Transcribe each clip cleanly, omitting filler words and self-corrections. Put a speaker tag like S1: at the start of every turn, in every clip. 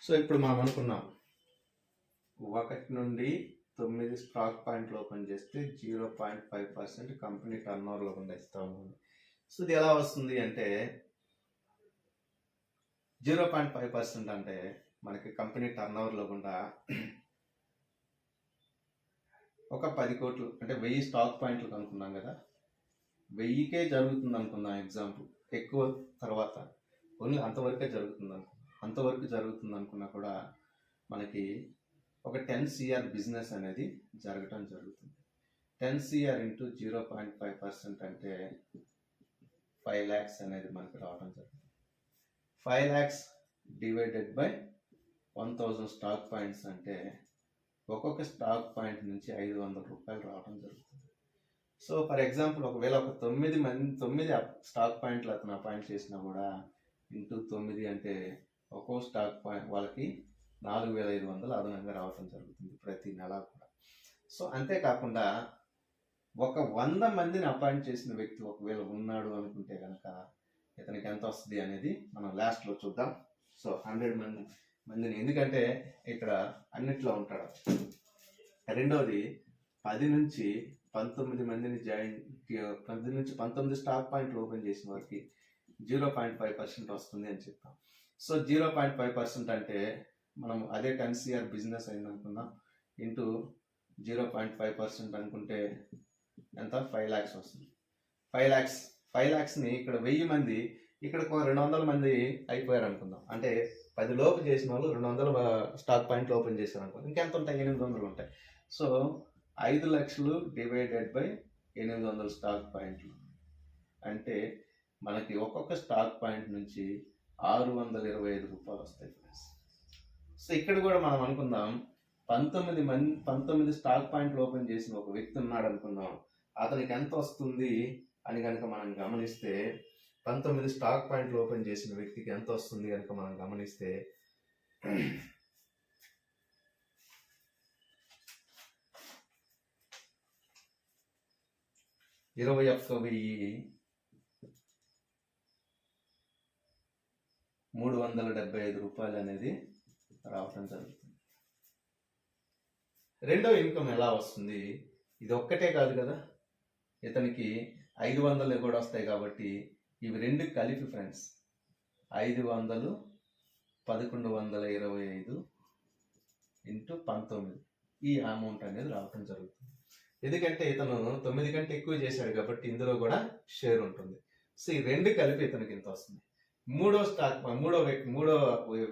S1: So ఇప్పుడు మనం అనుకున్నాం 1 నుండి 9 స్టాక్ పాయింట్లు ఓపెన్ చేస్తే 0.5% కంపెనీ టర్న్ ఓవర్లో గుండా ఇస్తాము. సో ఇది ఎలా వస్తుంది అంటే 0.5% అంటే మనకి కంపెనీ టర్న్ ఓవర్లో గుండా ఒక 10 కోట్లు అంటే 1000 స్టాక్ పాయింట్లు అనుకున్నాం కదా, 1000కే జరుగుతుంది అనుకుందాం. ఎగ్జాంపుల్ ఎక్కువ తర్వాత ఓన్లీ అంతవరకే జరుగుతుంది అనుకున్నా కూడా మనకి ఒక 10 CR బిజినెస్ అనేది జరగటం జరుగుతుంది. 10 CR ఇంటూ 0.5% అంటే 5 lakhs అనేది మనకి రావడం జరుగుతుంది. 5 lakhs divided by 1000 stock points అంటే ఒక్కొక్క స్టాక్ పాయింట్ నుంచి 500 రూపాయలు రావడం జరుగుతుంది. సో ఫర్ ఎగ్జాంపుల్ ఒకవేళ ఒక 9 స్టాక్ పాయింట్లు అతను అపాయింట్ చేసినా కూడా ఇంటూ 9 అంటే ఒక్కో స్టాక్ పాయింట్ వాళ్ళకి 4500 అదనంగా రావడం జరుగుతుంది ప్రతి నెల కూడా. సో అంతేకాకుండా ఒక 100 మందిని అపాయింట్ చేసిన వ్యక్తి ఒకవేళ ఉన్నాడు అనుకుంటే కనుక ఇతనికి ఎంత వస్తుంది అనేది మనం లాస్ట్లో చూద్దాం. సో 100 మందిని ఎందుకంటే ఇక్కడ అన్నిట్లో ఉంటాడు. రెండవది 10 నుంచి 19 మందిని 10 నుంచి 19 స్టాక్ పాయింట్లు ఓపెన్ చేసిన వారికి 0.5% వస్తుంది అని చెప్తాం. సో 0.5% అంటే మనం అదే 10 CR బిజినెస్ అయింది అనుకుందాం, ఇంటూ 0.5% అనుకుంటే ఎంత 5 lakhs వస్తుంది. 5 lakhsని ఇక్కడ 1000 మంది ఇక్కడ 200 మంది అయిపోయారు అనుకుందాం. అంటే 10 లోపు చేసిన వాళ్ళు 200 స్టాక్ పాయింట్లు ఓపెన్ చేశారు అనుకుందాం, ఇంకెంత ఉంటాయి 800 ఉంటాయి. సో 5 లక్షలు డివైడెడ్ బై 800 స్టాక్ పాయింట్లు అంటే మనకి ఒక్కొక్క స్టాక్ పాయింట్ నుంచి 625 రూపాయలు వస్తాయి ఫ్రెండ్స్. సో ఇక్కడ కూడా మనం అనుకుందాం 19 స్టాక్ పాయింట్లు ఓపెన్ చేసిన ఒక వ్యక్తి ఉన్నాడు అనుకుందాం, అతనికి ఎంత వస్తుంది అని కనుక మనం గమనిస్తే 19 స్టాక్ పాయింట్లు ఓపెన్ చేసిన వ్యక్తికి ఎంత వస్తుంది కనుక మనం గమనిస్తే 21,375 రూపాయలు అనేది రావటం జరుగుతుంది. రెండో ఇన్కమ్ ఎలా వస్తుంది? ఇది ఒక్కటే కాదు కదా, ఇతనికి 500 కూడా వస్తాయి కాబట్టి ఇవి రెండు కలిపి ఫ్రెండ్స్ 500 1125 ఇంటూ 19 ఈ అమౌంట్ అనేది రావటం జరుగుతుంది. ఎందుకంటే ఇతను 9 కంటే ఎక్కువ చేశాడు కాబట్టి ఇందులో కూడా షేర్ ఉంటుంది. సో ఈ రెండు కలిపి ఇతనికి ఇంత వస్తుంది. మూడో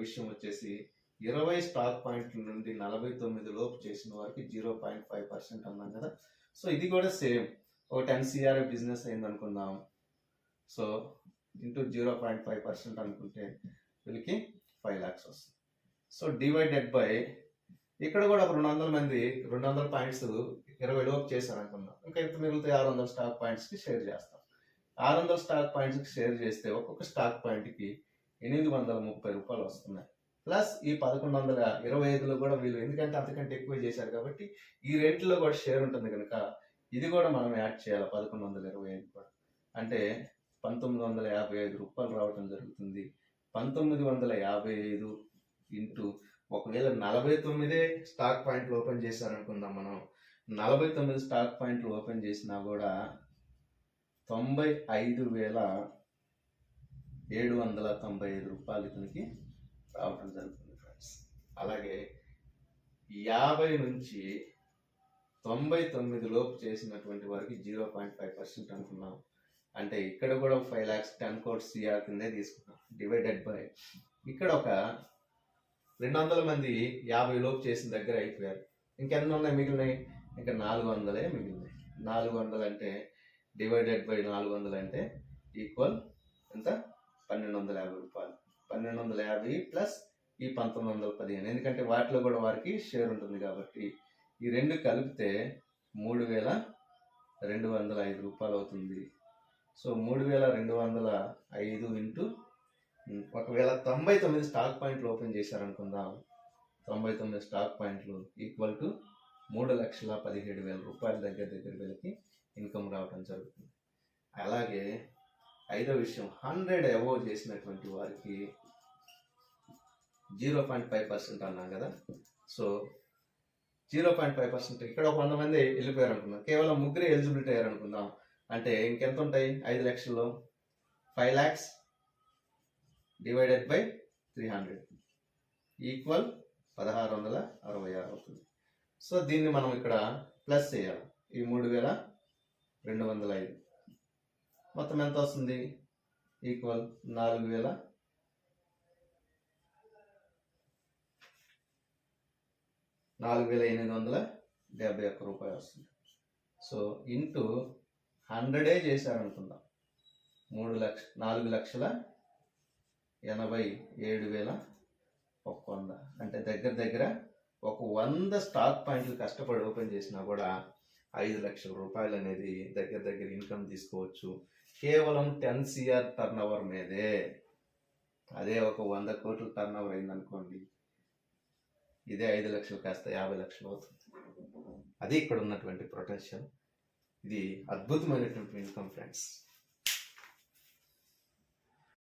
S1: విషయం వచ్చేసి 20 స్టాక్ పాయింట్ల నుండి 49 లోపు చేసిన వారికి 0.5% అన్నాం కదా. సో ఇది కూడా సేమ్ ఒక 10 CR బిజినెస్ అయింది అనుకుందాం. సో ఇంటూ 0.5% అనుకుంటే వీళ్ళకి 5 lakhs వస్తుంది. సో డివైడెడ్ బై ఇక్కడ కూడా ఒక 200 మంది 200 పాయింట్స్ 20 లోపు చేశారు అనుకుందాం, ఇంకా ఎంత మిగిలితే 600 స్టాక్ పాయింట్స్కి షేర్ చేస్తాం. 600 స్టాక్ పాయింట్స్కి షేర్ చేస్తే ఒక్కొక్క స్టాక్ పాయింట్కి 830 రూపాయలు వస్తున్నాయి. ప్లస్ ఈ 1125లో కూడా వీళ్ళు ఎందుకంటే అంతకంటే ఎక్కువ చేశారు కాబట్టి ఈ రేట్లో కూడా షేర్ ఉంటుంది కనుక ఇది కూడా మనం యాడ్ చేయాలి 1125 కూడా. అంటే 1955 రూపాయలు రావటం జరుగుతుంది. 1955 ఇంటూ ఒకవేళ 49 స్టాక్ పాయింట్లు ఓపెన్ చేశారనుకుందాం, మనం 49 స్టాక్ పాయింట్లు ఓపెన్ చేసినా కూడా 95,795 రూపాయలు ఇతనికి రావటం జరుగుతుంది ఫ్రెండ్స్. అలాగే 50 నుంచి 99 లోపు చేసినటువంటి వారికి 0.5% అనుకున్నాం. అంటే ఇక్కడ కూడా 5 lakhs 10 crores CR కిందే తీసుకున్నాం. డివైడెడ్ బై ఇక్కడ ఒక 200 మంది 50 లోపు చేసిన దగ్గర అయిపోయారు, ఇంకెన్ని ఉన్నాయి మిగిలినాయి? ఇంకా 400 మిగిలినాయి. 400 అంటే డివైడెడ్ బై 400 అంటే ఈక్వల్ ఎంత 1250 రూపాయలు. 1250 ప్లస్ ఈ 1915 ఎందుకంటే వాటిలో కూడా వారికి షేర్ ఉంటుంది కాబట్టి ఈ రెండు కలిపితే 3205 రూపాయలు అవుతుంది. సో 3205 ఇంటూ ఒకవేళ 99 స్టాక్ పాయింట్లు ఓపెన్ చేశారనుకుందాం, 99 స్టాక్ పాయింట్లు ఈక్వల్ టు 3,17,000 రూపాయల దగ్గర వీళ్ళకి ఇన్కమ్ రావడం జరుగుతుంది. అలాగే ఐదో విషయం 100 అబోవ్ చేసినటువంటి వారికి 0.5% అన్నాం కదా. సో 0.5% ఇక్కడ ఒక 100 మంది వెళ్ళిపోయారు అనుకుందాం, కేవలం ముగ్గురే ఎలిజిబిలిటీ అయ్యారు అనుకుందాం. అంటే ఇంకెంత ఉంటాయి? 5 లక్షల్లో 5 lakhs డివైడెడ్ బై 300 ఈక్వల్ 1666 అవుతుంది. సో దీన్ని మనం ఇక్కడ ప్లస్ చేయాలి. ఈ 3205 మొత్తం ఎంత వస్తుంది? ఈక్వల్ 4871 రూపాయలు వస్తుంది. సో ఇంటూ 100 చేశారనుకుందాం, 4,87,100 అంటే దగ్గర ఒక 100 స్టాక్ పాయింట్లు కష్టపడి ఓపెన్ చేసినా కూడా 5 లక్షల రూపాయలు అనేది దగ్గర ఇన్కమ్ తీసుకోవచ్చు కేవలం 10 CR టర్న్ ఓవర్ మీదే. అదే ఒక 100 కోట్ల టర్న్ ఓవర్ అయిందనుకోండి, ఇదే 5 లక్షలు కాస్త 50 లక్షలు అవుతుంది. అది ఇక్కడ ఉన్నటువంటి పొటెన్షియల్. ఇది అద్భుతమైనటువంటి ఇన్కమ్ ఫ్రెండ్స్.